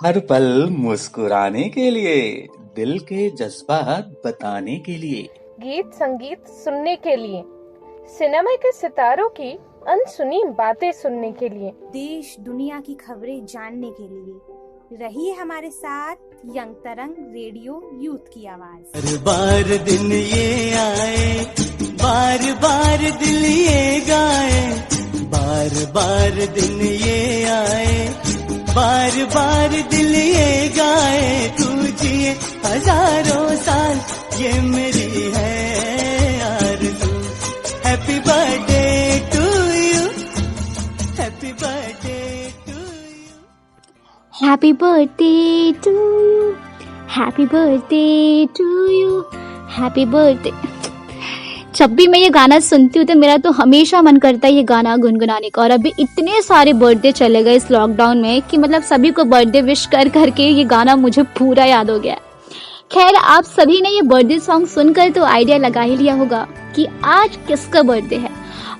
हर पल मुस्कुराने के लिए, दिल के जज्बात बताने के लिए, गीत संगीत सुनने के लिए, सिनेमा के सितारों की अनसुनी बातें सुनने के लिए, देश दुनिया की खबरें जानने के लिए रहिए हमारे साथ यंग तरंग रेडियो यूथ की आवाज। हर बार दिन ये आए, बार बार दिल ये गाए, बार बार दिन ये आए, बार बार दिल ये गाए, तू जिए हजारों साल ये मेरी है आरज़ू। Happy birthday to you, happy birthday to you, happy birthday to you, happy birthday to you, happy birthday. जब भी मैं ये गाना सुनती हूँ तो मेरा तो हमेशा मन करता है ये गाना गुनगुनाने का। और अभी इतने सारे बर्थडे चले गए इस लॉकडाउन में कि मतलब सभी को बर्थडे विश कर करके ये गाना मुझे पूरा याद हो गया है। खैर, आप सभी ने ये बर्थडे सॉन्ग सुनकर तो आइडिया लगा ही लिया होगा कि आज किसका बर्थडे है।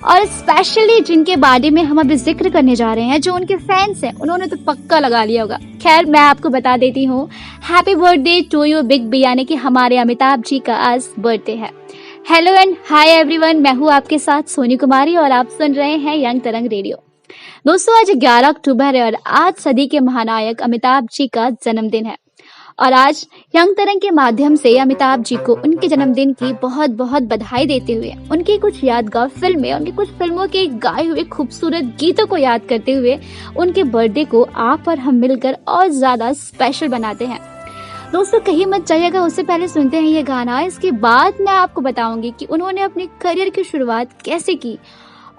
और स्पेशली जिनके बारे में हम अभी जिक्र करने जा रहे हैं, जो उनके फैंस हैं, उन्होंने तो पक्का लगा लिया होगा। खैर, मैं आपको बता देती हूँ, happy birthday to you big B, यानी कि हमारे अमिताभ जी का आज बर्थडे है। हेलो एंड हाय एवरीवन, मैं हूँ आपके साथ सोनी कुमारी और आप सुन रहे हैं यंग तरंग रेडियो। दोस्तों, आज 11 अक्टूबर है और आज सदी के महानायक अमिताभ जी का जन्मदिन है। और आज यंग तरंग के माध्यम से अमिताभ जी को उनके जन्मदिन की बहुत बहुत बधाई देते हुए, उनकी कुछ यादगार फिल्में, उनकी कुछ फिल्मों के गाए हुए खूबसूरत गीतों को याद करते हुए उनके बर्थडे को आप और हम मिलकर और ज्यादा स्पेशल बनाते हैं। दोस्तों, कहीं मत जाइएगा, उससे पहले सुनते हैं ये गाना। इसके बाद मैं आपको बताऊंगी कि उन्होंने अपने करियर की शुरुआत कैसे की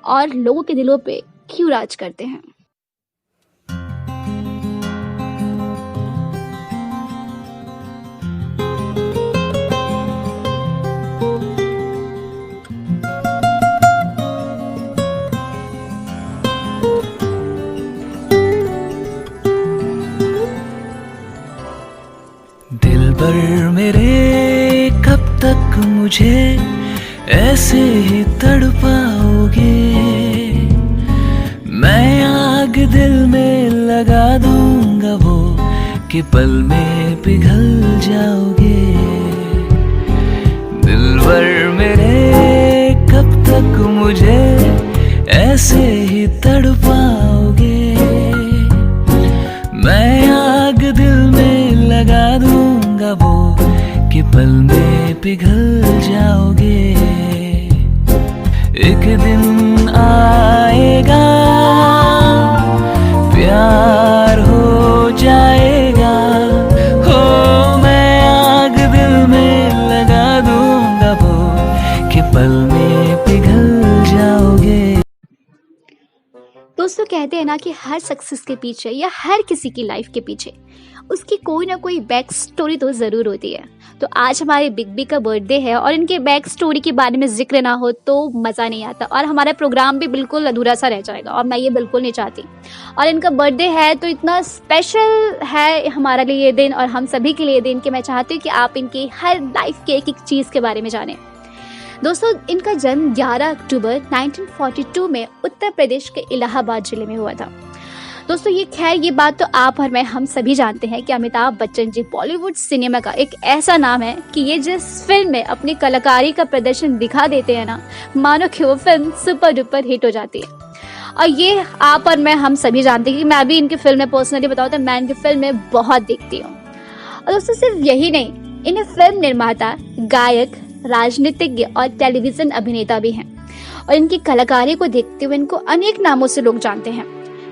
और लोगों के दिलों पे क्यों राज करते हैं। दिलबर मेरे कब तक मुझे ऐसे ही तड़पाओगे, मैं आग दिल में लगा दूंगा वो कि पल में पिघल जाओगे। दिलबर मेरे कब तक मुझे ऐसे ही तड़पाओगे, मैं आग दिल में लगा दूंगा वो कि पल में पिघल जाओगे। एक दिन आएगा, प्यार हो जाएगा, हो मैं आग दिल में लगा दूंगा वो कि पल में पिघल जाओगे। दोस्तों, कहते हैं ना कि हर सक्सेस के पीछे या हर किसी की लाइफ के पीछे उसकी कोई ना कोई बैक स्टोरी तो ज़रूर होती है। तो आज हमारे बिग बी का बर्थडे है और इनके बैक स्टोरी के बारे में जिक्र ना हो तो मज़ा नहीं आता और हमारा प्रोग्राम भी बिल्कुल अधूरा सा रह जाएगा और मैं ये बिल्कुल नहीं चाहती। और इनका बर्थडे है तो इतना स्पेशल है हमारे लिए ये दिन और हम सभी के लिए दिन कि मैं चाहती हूँ कि आप इनकी हर लाइफ के एक एक चीज़ के बारे में जानें। दोस्तों, इनका जन्म 11 अक्टूबर 1942 में उत्तर प्रदेश के इलाहाबाद जिले में हुआ था। दोस्तों, ये बात तो आप और मैं हम सभी जानते हैं कि अमिताभ बच्चन जी बॉलीवुड सिनेमा का एक ऐसा नाम है कि ये जिस फिल्म में अपनी कलाकारी का प्रदर्शन दिखा देते हैं ना, मानो कि वो फिल्म सुपर डुपर हिट हो जाती है। और ये आप और मैं हम सभी जानते हैं कि मैं भी इनकी फिल्में पर्सनली बताऊँ तो मैं इनकी फिल्में बहुत देखती हूँ। और दोस्तों, सिर्फ यही नहीं, इन्हें फिल्म निर्माता, गायक, राजनीतिज्ञ और टेलीविजन अभिनेता भी हैं। और इनकी कलाकारी को देखते हुए इनको अनेक नामों से लोग जानते हैं,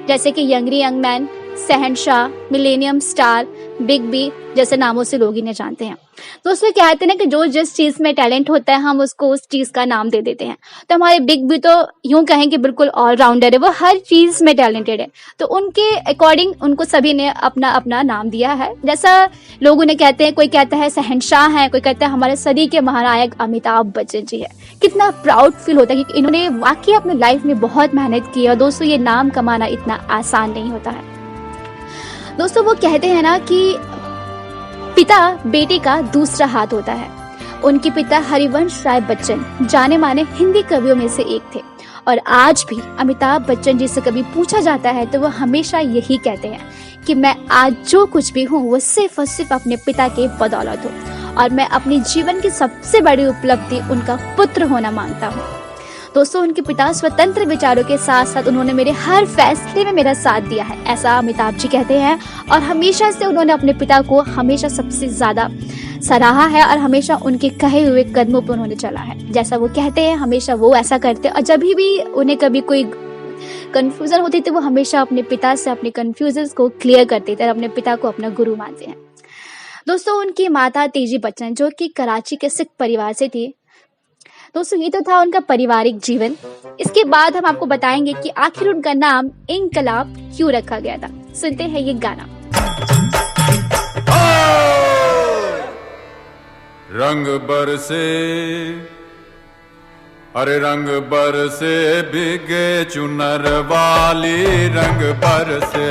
जैसे कि यंगरी यंग मैन, शहंशाह, मिलेनियम स्टार, बिग बी जैसे नामों से लोग इन्हें जानते हैं। दोस्तों, कहते हैं ना कि जो जिस चीज़ में टैलेंट होता है हम उसको उस चीज़ का नाम दे देते हैं। तो हमारे बिग बी तो यूं कहें कि बिल्कुल ऑलराउंडर है, वो हर चीज़ में टैलेंटेड है। तो उनके अकॉर्डिंग उनको सभी ने अपना अपना नाम दिया है। जैसा लोग उन्हें कहते हैं, कोई कहता है शहंशाह हैं, कोई कहता है हमारे सदी के महानायक अमिताभ बच्चन जी है। कितना प्राउड फील होता है कि इन्होंने वाकई अपनी लाइफ में बहुत मेहनत की है। दोस्तों, ये नाम कमाना इतना आसान नहीं होता है। दोस्तों, वो कहते हैं ना कि पिता बेटे का दूसरा हाथ होता है। उनके पिता हरिवंश राय बच्चन जाने माने हिंदी कवियों में से एक थे और आज भी अमिताभ बच्चन जी से कभी पूछा जाता है तो वो हमेशा यही कहते हैं कि मैं आज जो कुछ भी हूँ वो सिर्फ और सिर्फ अपने पिता के बदौलत हूँ और मैं अपनी जीवन की सबसे बड़ी उपलब्धि उनका पुत्र होना मानता हूँ। दोस्तों, उनके पिता स्वतंत्र विचारों के साथ साथ उन्होंने मेरे हर फैसले में मेरा साथ दिया है, ऐसा अमिताभ जी कहते हैं। और हमेशा से उन्होंने अपने पिता को हमेशा सबसे ज़्यादा सराहा है और हमेशा उनके कहे हुए कदमों पर उन्होंने चला है। जैसा वो कहते हैं हमेशा वो ऐसा करते हैं और जब भी उन्हें कभी कोई कन्फ्यूज़न होती थी वो हमेशा अपने पिता से अपने कन्फ्यूजन्स को क्लियर करते थे और अपने पिता को अपना गुरु मानते हैं। दोस्तों, उनकी माता तेजी बच्चन जो कि कराची के सिख परिवार से थी। दोस्तों, ये तो था उनका पारिवारिक जीवन। इसके बाद हम आपको बताएंगे कि आखिर उनका नाम इनकलाब क्यों रखा गया था। सुनते हैं ये गाना। रंग बरसे, अरे रंग बरसे भीगे चुनर वाली, रंग बरसे,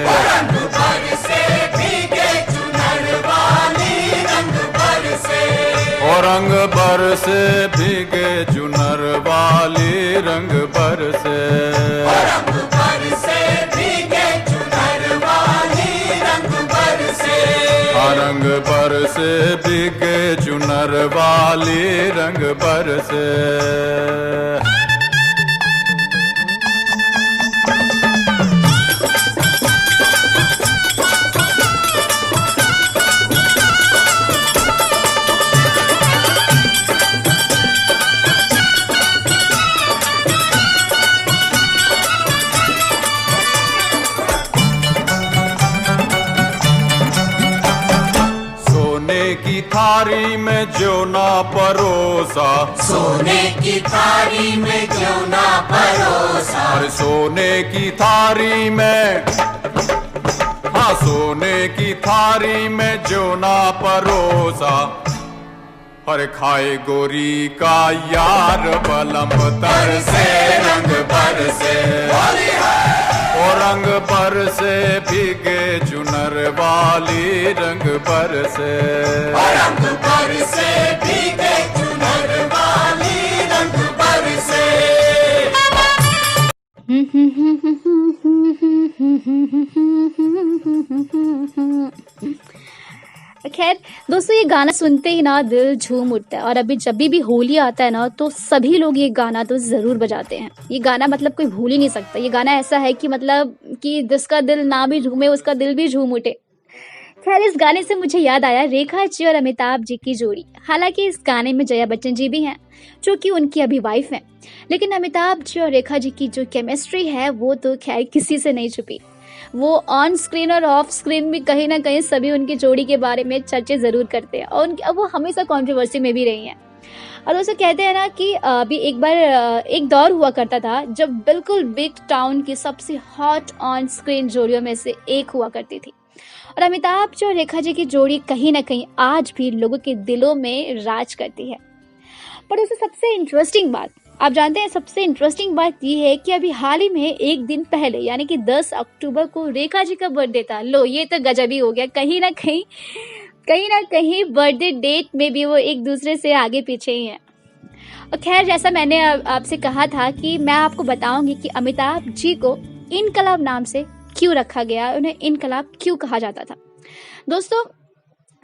रंग बरसे भीगे चुनर वाली, रंग बरसे, और रंग बरसे भीगे चुनर वाली, रंग बरसे, रंग बरसे भीगे चुनर वाली, रंग बरसे, रंग बरसे भीगे चुनर वाली, रंग बरसे। की थारी में जो ना परोसा, सोने की थारी में जो ना परोसा, अरे सोने की थारी में, हाँ सोने की थारी में जो ना परोसा, हर खाए गोरी का यार बलम तर से, रंग बरसे, और रंग बरसे भीगे चुनर वाली, रंग बरसे, रंग बरसे भीगे चुनर वाली, रंग बरसे। खैर दोस्तों, ये गाना सुनते ही ना दिल झूम उठता है और अभी जब भी होली आता है ना तो सभी लोग ये गाना तो ज़रूर बजाते हैं। ये गाना मतलब कोई भूल ही नहीं सकता। ये गाना ऐसा है कि मतलब कि जिसका दिल ना भी झूमे उसका दिल भी झूम उठे। खैर, इस गाने से मुझे याद आया रेखा जी और अमिताभ जी की जोड़ी। हालांकि इस गाने में जया बच्चन जी भी हैं जो कि उनकी अभी वाइफ हैं, लेकिन अमिताभ जी और रेखा जी की जो केमिस्ट्री है वो तो खैर किसी से नहीं छुपी। वो ऑन स्क्रीन और ऑफ स्क्रीन भी कहीं ना कहीं सभी उनकी जोड़ी के बारे में चर्चे ज़रूर करते हैं और अब वो हमेशा कंट्रोवर्सी में भी रही हैं। और दोस्तों, कहते हैं ना कि अभी एक बार एक दौर हुआ करता था जब बिल्कुल बिग टाउन की सबसे हॉट ऑन स्क्रीन जोड़ियों में से एक हुआ करती थी और अमिताभ जी और रेखा जी की जोड़ी कहीं ना कहीं आज भी लोगों के दिलों में राज करती है। पर दोस्तों, सबसे इंटरेस्टिंग बात आप जानते हैं, सबसे इंटरेस्टिंग बात ये है कि अभी हाल ही में एक दिन पहले यानी कि 10 अक्टूबर को रेखा जी का बर्थडे था। लो, ये तो गजब ही हो गया। कहीं ना कहीं बर्थडे डेट में भी वो एक दूसरे से आगे पीछे ही हैं। और खैर, जैसा मैंने आपसे कहा था कि मैं आपको बताऊंगी कि अमिताभ जी को इनकलाब नाम से क्यों रखा गया, उन्हें इनकलाब क्यों कहा जाता था। दोस्तों,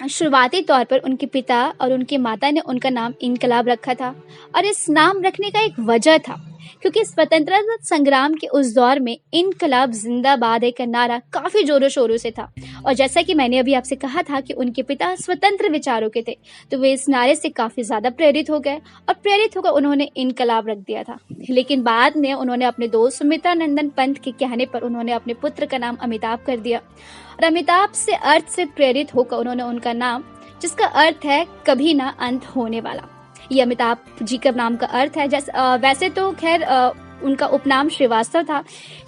शुरुआती तौर पर उनके पिता और उनकी माता ने उनका नाम इनकलाब रखा था और इस नाम रखने का एक वजह था क्योंकि स्वतंत्रता संग्राम के उस दौर में इनकलाब जिंदाबाद का नारा काफ़ी जोरों शोरों से था। और जैसा कि मैंने अभी आपसे कहा था कि उनके पिता स्वतंत्र विचारों के थे, तो वे इस नारे से काफ़ी ज़्यादा प्रेरित हो गए और प्रेरित होकर उन्होंने इनकलाब रख दिया था। लेकिन बाद में उन्होंने अपने दोस्त सुमित्रा नंदन पंत के कहने पर उन्होंने अपने पुत्र का नाम अमिताभ कर दिया और अमिताभ से अर्थ से प्रेरित होकर उन्होंने उनका नाम, जिसका अर्थ है कभी ना अंत होने वाला, ये अमिताभ जी का नाम का अर्थ है। वैसे तो खैर उनका उपनाम श्रीवास्तव था,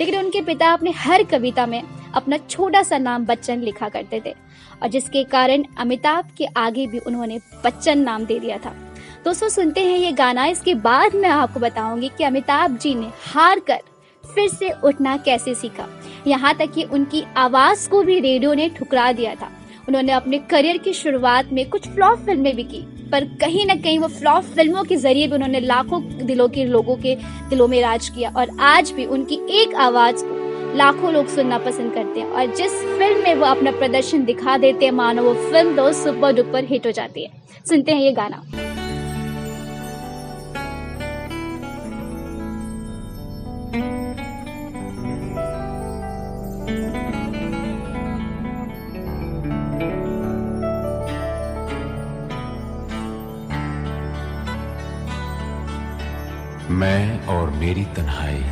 लेकिन उनके पिता अपने हर कविता में अपना छोटा सा नाम बच्चन लिखा करते थे और जिसके कारण अमिताभ के आगे भी उन्होंने बच्चन नाम दे दिया था। दोस्तों, सुनते हैं ये गाना। इसके बाद मैं आपको बताऊंगी कि अमिताभ जी ने हार कर फिर से उठना कैसे सीखा, यहाँ तक कि उनकी आवाज़ को भी रेडियो ने ठुकरा दिया था। उन्होंने अपने करियर की शुरुआत में कुछ फ्लॉप फिल्में भी की, पर कहीं ना कहीं वो फ्लॉप फिल्मों के जरिए भी उन्होंने लाखों लोगों के दिलों में राज किया और आज भी उनकी एक आवाज़ को लाखों लोग सुनना पसंद करते हैं और जिस फिल्म में वो अपना प्रदर्शन दिखा देते हैं मानो वो फिल्म तो सुपर डुपर हिट हो जाती है। सुनते हैं ये गाना। मैं और मेरी तन्हाई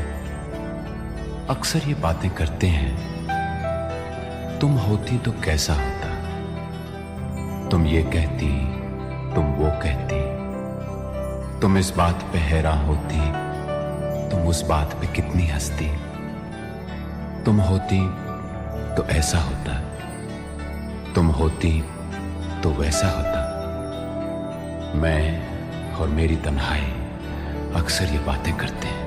अक्सर ये बातें करते हैं, तुम होती तो कैसा होता, तुम ये कहती, तुम वो कहती, तुम इस बात पे हैरान होती, तुम उस बात पे कितनी हंसती, तुम होती तो ऐसा होता, तुम होती तो वैसा होता। मैं और मेरी तन्हाई अक्सर ये बातें करते हैं।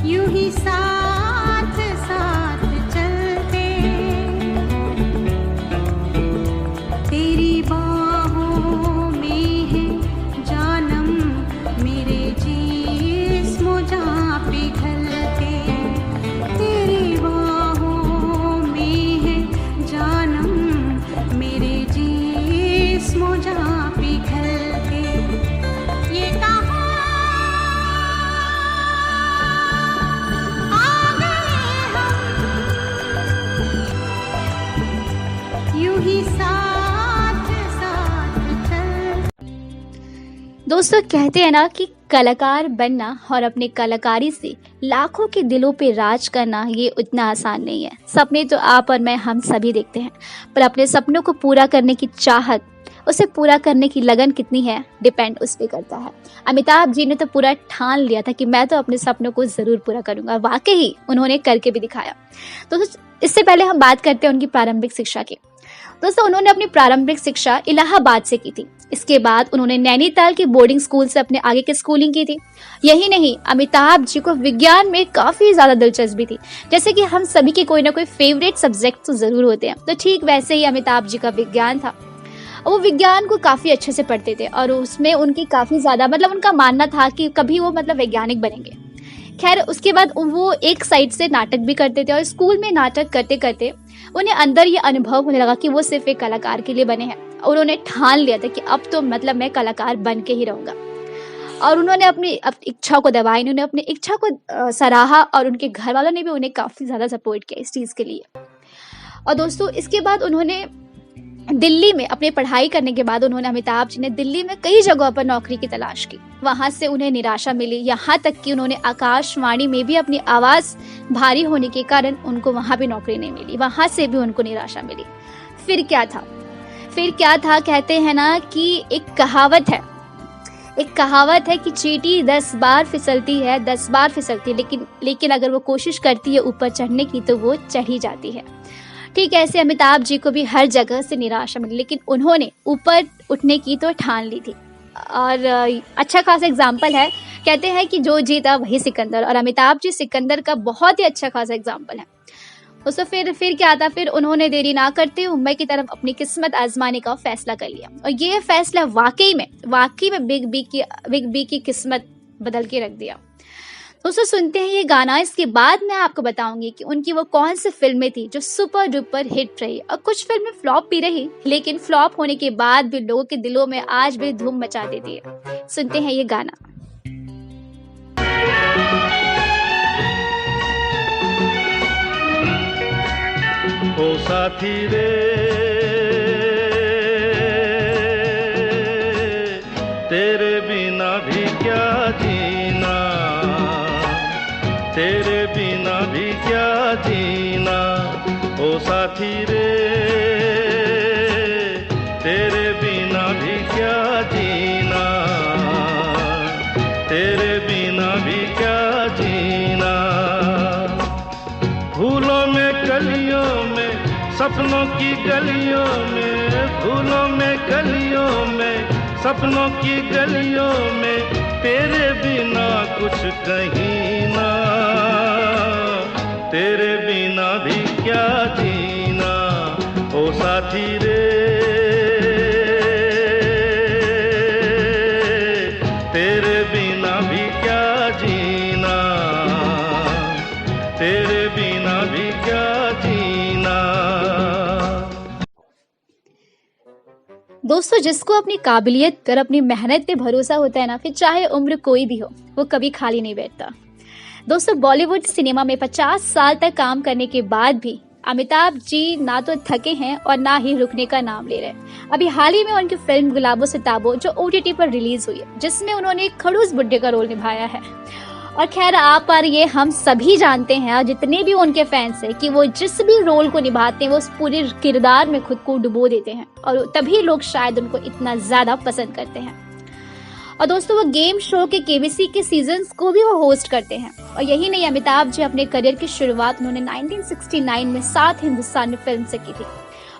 यूं ही साथ साथ चलते, तेरी बाहों में है जानम, मेरे जिस्म जहाँ पिघलते, तेरी बाहों में है जानम, मेरे जिस्म जहाँ पिघलते। ये कहाँ यूं ही साथ साथ चल। दोस्तों कहते हैं ना कि कलाकार बनना और अपने कलाकारी से लाखों के दिलों पे राज करना ये उतना आसान नहीं है। सपने तो आप और मैं हम सभी देखते हैं, पर अपने सपनों को पूरा करने की चाहत, उसे पूरा करने की लगन कितनी है डिपेंड उस पे करता है। अमिताभ जी ने तो पूरा ठान लिया था कि मैं तो अपने सपनों को ज़रूर पूरा करूंगा। वाकई उन्होंने करके भी दिखाया। तो इससे पहले हम बात करते हैं उनकी प्रारंभिक शिक्षा की। दोस्तों उन्होंने अपनी प्रारंभिक शिक्षा इलाहाबाद से की थी। इसके बाद उन्होंने नैनीताल के बोर्डिंग स्कूल से अपने आगे की स्कूलिंग की थी। यही नहीं, अमिताभ जी को विज्ञान में काफ़ी ज़्यादा दिलचस्पी थी। जैसे कि हम सभी के कोई ना कोई फेवरेट सब्जेक्ट तो ज़रूर होते हैं, तो ठीक वैसे ही अमिताभ जी का विज्ञान था। वो विज्ञान को काफ़ी अच्छे से पढ़ते थे और उसमें उनकी काफ़ी ज़्यादा उनका मानना था कि कभी वो वैज्ञानिक बनेंगे। खैर उसके बाद वो एक साइड से नाटक भी करते थे और स्कूल में नाटक करते करते उन्हें अंदर ये अनुभव होने लगा कि वो सिर्फ एक कलाकार के लिए बने हैं और उन्होंने ठान लिया था कि अब तो मैं कलाकार बन के ही रहूँगा। और उन्होंने अपनी इच्छा को दबाई, उन्होंने अपनी इच्छा को सराहा और उनके घर वालों ने भी उन्हें काफ़ी ज़्यादा सपोर्ट किया इस चीज़ के लिए। और दोस्तों इसके बाद उन्होंने दिल्ली में अपनी पढ़ाई करने के बाद अमिताभ जी ने दिल्ली में कई जगहों पर नौकरी की तलाश की। वहां से उन्हें निराशा मिली, यहाँ तक कि उन्होंने आकाशवाणी में भी अपनी आवाज़ भारी होने के कारण उनको वहां भी नौकरी नहीं मिली, वहां से भी उनको निराशा मिली। फिर क्या था कहते हैं ना कि एक कहावत है कि चींटी 10 बार फिसलती है, लेकिन अगर वो कोशिश करती है ऊपर चढ़ने की तो वो चढ़ ही जाती है। ठीक ऐसे अमिताभ जी को भी हर जगह से निराशा मिली, लेकिन उन्होंने ऊपर उठने की तो ठान ली थी। और अच्छा खासा एग्जाम्पल है, कहते हैं कि जो जीता वही सिकंदर, और अमिताभ जी सिकंदर का बहुत ही अच्छा खासा एग्जाम्पल है। उससे फिर क्या था, फिर उन्होंने देरी ना करते मुंबई की तरफ अपनी किस्मत आजमाने का फैसला कर लिया। और ये फैसला वाकई में बिग बी की किस्मत बदल के रख दिया। दोस्तों सुनते हैं ये गाना, इसके बाद मैं आपको बताऊंगी कि उनकी वो कौन सी फिल्में थी जो सुपर डुपर हिट रही और कुछ फिल्में फ्लॉप भी रही, लेकिन फ्लॉप होने के बाद भी लोगों के दिलों में आज भी धूम मचा देती है। सुनते हैं ये गाना। ओ साथी रे तेरे बिना भी क्या जीना, तेरे बिना भी क्या जीना, ओ साथी रे तेरे बिना भी क्या जीना, तेरे बिना भी क्या जीना। फूलों में कलियों में सपनों की गलियों में, फूलों में कलियों में सपनों की गलियों में तेरे बिना कुछ कहीं ना, तेरे बिना भी क्या जीना, ओ साथी रे तेरे बिना भी क्या जीना, तेरे बिना भी क्या जीना। दोस्तों, जिसको अपनी काबिलियत पर अपनी मेहनत पे भरोसा होता है ना, फिर चाहे उम्र कोई भी हो, वो कभी खाली नहीं बैठता। दोस्तों, बॉलीवुड सिनेमा में 50 साल तक काम करने के बाद भी अमिताभ जी ना तो थके हैं और ना ही रुकने का नाम ले रहे हैं। अभी हाल ही में उनकी फिल्म गुलाबो सिताबो जो OTT पर रिलीज हुई है, जिसमें उन्होंने एक खड़ूस बुड्ढे का रोल निभाया है। और खैर, आप पर ये हम सभी जानते हैं, और जितने भी उनके फैंस हैं, कि वो जिस भी रोल को निभाते हैं वो उस पूरे किरदार में खुद को डुबो देते हैं, और तभी लोग शायद उनको इतना ज्यादा पसंद करते हैं। और दोस्तों, वो गेम शो के KBC के सीजन्स को भी वो होस्ट करते हैं। और यही नहीं, अमिताभ जी अपने करियर की शुरुआत उन्होंने 1969 में साथ हिंदुस्तानी फिल्म से की थी।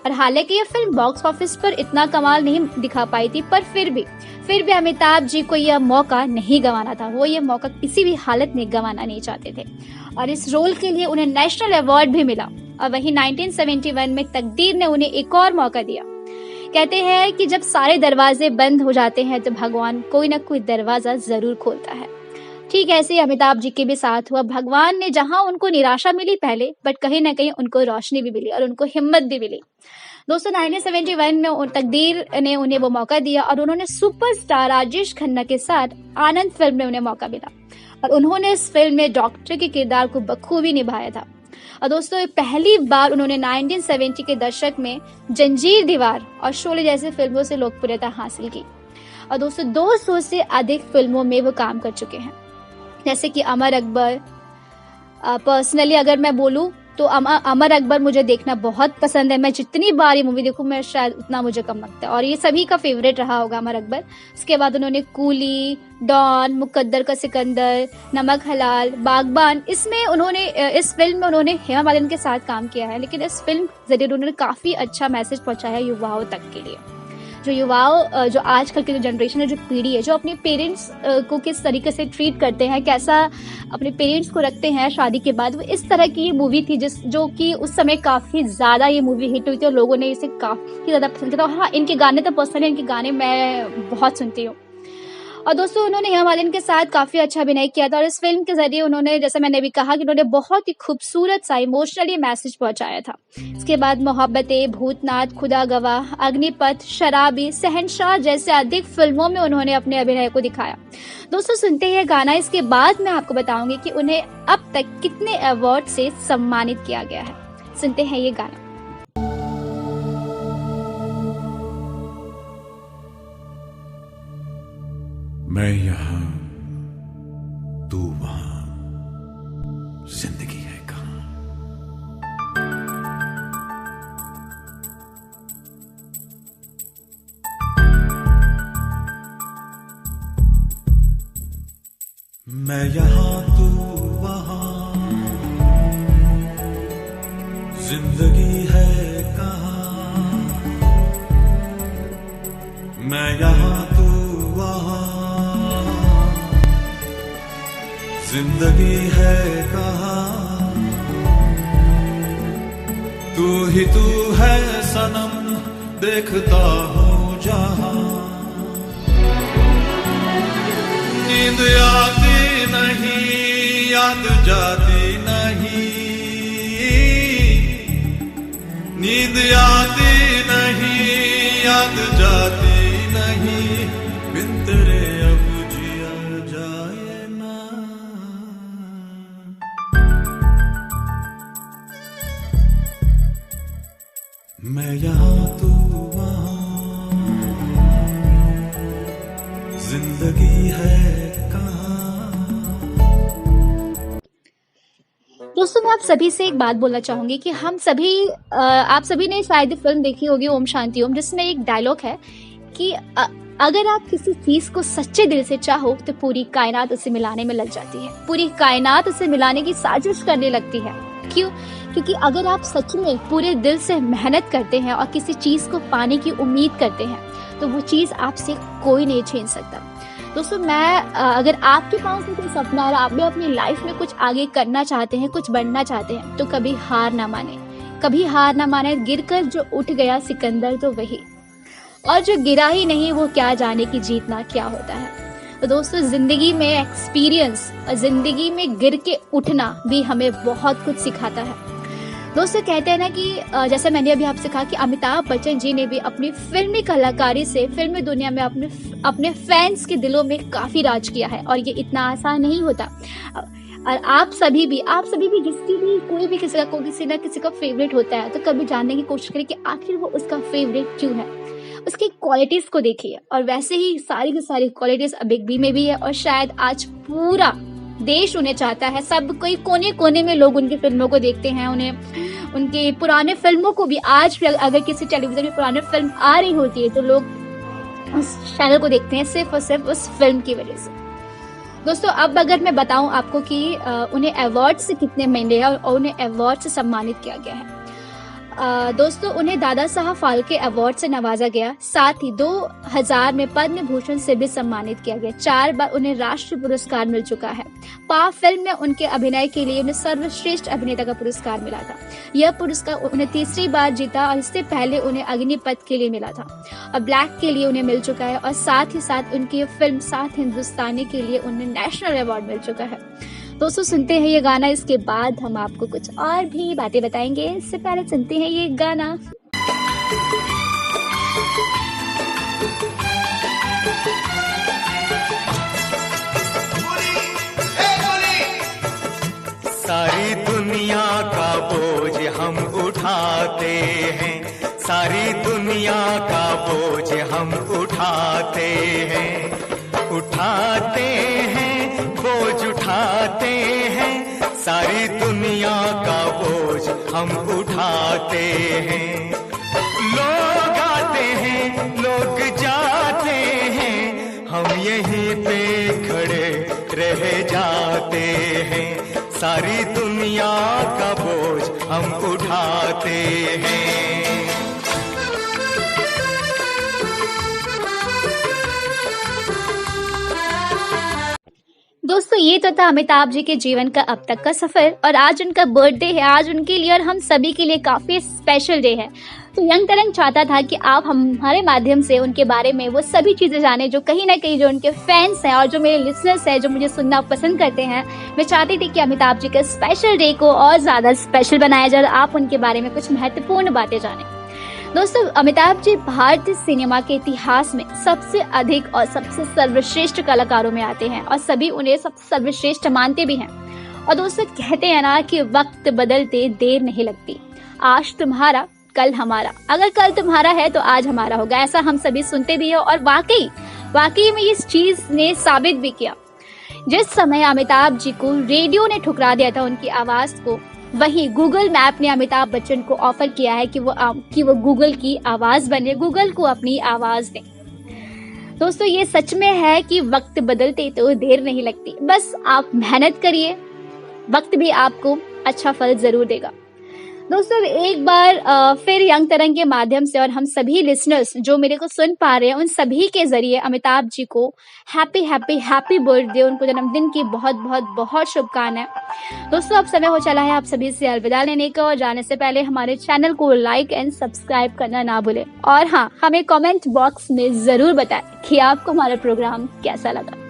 और हालांकि ये फिल्म बॉक्स ऑफिस पर इतना कमाल नहीं दिखा पाई थी, पर फिर भी अमिताभ जी को यह मौका नहीं गंवाना था। वो ये मौका किसी भी हालत में गंवाना नहीं चाहते थे, और इस रोल के लिए उन्हें नेशनल अवार्ड भी मिला। और वहीं 1971 में तकदीर ने उन्हें एक और मौका दिया। कहते हैं कि जब सारे दरवाजे बंद हो जाते हैं तो भगवान कोई ना कोई दरवाजा जरूर खोलता है। ठीक ऐसे ही अमिताभ जी के भी साथ हुआ। भगवान ने जहां उनको निराशा मिली पहले, बट कहीं ना कहीं उनको रोशनी भी मिली और उनको हिम्मत भी मिली। दोस्तों, 1971 में तकदीर ने उन्हें वो मौका दिया, और उन्होंने सुपरस्टार राजेश खन्ना के साथ आनंद फिल्म में उन्हें मौका मिला, और उन्होंने इस फिल्म में डॉक्टर के किरदार को बखूबी निभाया था। और दोस्तों, पहली बार उन्होंने 1970 के दशक में जंजीर, दीवार और शोले जैसी फिल्मों से लोकप्रियता हासिल की। और दोस्तों, 200 से अधिक फिल्मों में वो काम कर चुके हैं, जैसे कि अमर अकबर। पर्सनली अगर मैं बोलूं तो अमर अकबर मुझे देखना बहुत पसंद है। मैं जितनी बार ये मूवी देखूं, मैं शायद उतना मुझे कम लगता है, और ये सभी का फेवरेट रहा होगा अमर अकबर। इसके बाद उन्होंने कूली, डॉन, मुकद्दर का सिकंदर, नमक हलाल, बागबान, इसमें उन्होंने इस फिल्म में उन्होंने हेमा मालिनी के साथ काम किया है। लेकिन इस फिल्म के जरिए उन्होंने काफी अच्छा मैसेज पहुंचाया युवाओं तक के लिए। जो युवाओं, जो आजकल की जो जनरेशन है, जो पीढ़ी है, जो अपने पेरेंट्स को किस तरीके से ट्रीट करते हैं, कैसा अपने पेरेंट्स को रखते हैं शादी के बाद, वो इस तरह की ये मूवी थी जो कि उस समय काफ़ी ज़्यादा ये मूवी हिट हुई थी, और लोगों ने इसे काफ़ी ज़्यादा पसंद किया। और हाँ, इनके गाने तो पर्सनली इनके गाने मैं बहुत सुनती हूँ। और दोस्तों, उन्होंने हेमा मालिनी के साथ काफ़ी अच्छा अभिनय किया था, और इस फिल्म के जरिए उन्होंने, जैसे मैंने भी कहा, कि उन्होंने बहुत ही खूबसूरत सा इमोशनली मैसेज पहुंचाया था। इसके बाद मोहब्बतें, भूतनाथ, खुदा गवाह, अग्निपथ, शराबी, शहंशाह जैसे अधिक फिल्मों में उन्होंने अपने अभिनय को दिखाया। दोस्तों, सुनते हैं गाना। इसके बाद मैं आपको बताऊंगी कि उन्हें अब तक कितने अवार्ड से सम्मानित किया गया है। सुनते हैं ये गाना। मैं यहाँ, तू वहाँ, जिंदगी है कहाँ। मैं यहाँ, तू वहाँ, जिंदगी है कहाँ। मैं यहाँ, तू वहाँ, जिंदगी है कहाँ। तू है सनम, देखता हूँ जहाँ। नींद आती नहीं, याद जाती नहीं। नींद आती नहीं, याद जाती नहीं। बिन तेरे अब जिया जाए ना। जहाँ तू वहाँ, जिंदगी है कहाँ। दोस्तों मैं आप सभी से एक बात बोलना चाहूंगी कि हम सभी आप सभी ने शायद फिल्म देखी होगी ओम शांति ओम, जिसमें एक डायलॉग है कि अगर आप किसी चीज को सच्चे दिल से चाहो तो पूरी कायनात उसे मिलाने में लग जाती है, पूरी कायनात उसे मिलाने की साजिश करने लगती है। क्यों? क्योंकि अगर आप सच में पूरे दिल से मेहनत करते हैं और किसी चीज को पाने की उम्मीद करते हैं तो वो चीज आपसे कोई नहीं छीन सकता। दोस्तों मैं अगर आपके पास भी कोई सपना और आप भी अपनी लाइफ में कुछ आगे करना चाहते हैं, कुछ बढ़ना चाहते हैं, तो कभी हार ना माने, कभी हार ना माने। गिरकर जो उठ गया सिकंदर तो वही, और जो गिरा ही नहीं वो क्या जाने कि जीतना क्या होता है। तो दोस्तों जिंदगी में एक्सपीरियंस और जिंदगी में गिर के उठना भी हमें बहुत कुछ सिखाता है। दोस्तों कहते हैं ना कि जैसे मैंने अभी आपसे कहा कि अमिताभ बच्चन जी ने भी अपनी फिल्मी कलाकारी से फिल्मी दुनिया में अपने फैंस के दिलों में काफी राज किया है, और ये इतना आसान नहीं होता। और आप सभी भी जिसकी भी कोई भी किसी ना किसी का फेवरेट होता है तो कभी जानने की कोशिश करें कि आखिर वो उसका फेवरेट क्यों है, उसकी क्वालिटीज को देखिए। और वैसे ही सारी की सारी क्वालिटीज बिग बी में भी है, और शायद आज पूरा देश उन्हें चाहता है। सब कोई कोने कोने में लोग उनकी फिल्मों को देखते हैं, उन्हें उनके पुराने फिल्मों को भी। आज भी अगर किसी टेलीविजन में पुराने फिल्म आ रही होती है तो लोग उस चैनल को देखते हैं सिर्फ और सिर्फ उस फिल्म की वजह से। दोस्तों अब अगर मैं बताऊं आपको कि उन्हें अवार्ड से कितने मिले हैं और उन्हें अवार्ड से सम्मानित किया गया है। दोस्तों उन्हें दादा साहब फाल्के अवार्ड से नवाजा गया, साथ ही 2000 में पद्म भूषण से भी सम्मानित किया गया। 4 बार उन्हें राष्ट्रीय पुरस्कार मिल चुका है। पा फिल्म में उनके अभिनय के लिए उन्हें सर्वश्रेष्ठ अभिनेता का पुरस्कार मिला था। यह पुरस्कार उन्हें तीसरी बार जीता, और इससे पहले उन्हें अग्निपथ के लिए मिला था और ब्लैक के लिए उन्हें मिल चुका है, और साथ ही साथ उनकी फिल्म साथ हिंदुस्तानी के लिए उन्हें नेशनल अवार्ड मिल चुका है। दोस्तों सुनते हैं ये गाना, इसके बाद हम आपको कुछ और भी बातें बताएंगे। इससे पहले सुनते हैं ये गाना। सारी दुनिया का बोझ हम उठाते हैं, सारी दुनिया का बोझ हम उठाते हैं, उठाते हैं बोझ उठाते हैं, सारी दुनिया का बोझ हम उठाते हैं। लोग आते हैं लोग जाते हैं, हम यहीं पे खड़े रह जाते हैं, सारी दुनिया का बोझ हम उठाते हैं। दोस्तों ये तो था अमिताभ जी के जीवन का अब तक का सफर, और आज उनका बर्थडे है। आज उनके लिए और हम सभी के लिए काफी स्पेशल डे है। तो यंग तरंग चाहता था कि आप हमारे माध्यम से उनके बारे में वो सभी चीजें जाने जो कहीं ना कहीं जो उनके फैंस हैं और जो मेरे लिसनर्स हैं जो मुझे सुनना पसंद करते हैं। मैं चाहती थी कि अमिताभ जी के स्पेशल डे को और ज्यादा स्पेशल बनाया जाए और आप उनके बारे में कुछ महत्वपूर्ण बातें जानें। दोस्तों अमिताभ जी भारतीय सिनेमा के इतिहास में सबसे अधिक और सबसे सर्वश्रेष्ठ कलाकारों में आते हैं, और सभी उन्हें सबसे सर्वश्रेष्ठ मानते भी हैं। और दोस्तों कहते हैं ना कि वक्त बदलते देर नहीं लगती, आज तुम्हारा कल हमारा, अगर कल तुम्हारा है तो आज हमारा होगा, ऐसा हम सभी सुनते भी हैं। और वाकई में इस चीज ने साबित भी किया। जिस समय अमिताभ जी को रेडियो ने ठुकरा दिया था उनकी आवाज को, वहीं गूगल मैप ने अमिताभ बच्चन को ऑफर किया है कि वो गूगल की आवाज बने, गूगल को अपनी आवाज दें। दोस्तों ये सच में है कि वक्त बदलते तो देर नहीं लगती, बस आप मेहनत करिए, वक्त भी आपको अच्छा फल जरूर देगा। दोस्तों एक बार फिर यंग तरंग के माध्यम से और हम सभी लिसनर्स जो मेरे को सुन पा रहे हैं उन सभी के जरिए अमिताभ जी को हैप्पी बर्थडे, उनको जन्मदिन की बहुत बहुत बहुत शुभकामनाएं। दोस्तों अब समय हो चला है आप सभी से अलविदा लेने का, और जाने से पहले हमारे चैनल को लाइक एंड सब्सक्राइब करना ना भूलें, और हाँ हमें कमेंट बॉक्स में जरूर बताएं कि आपको हमारा प्रोग्राम कैसा लगा।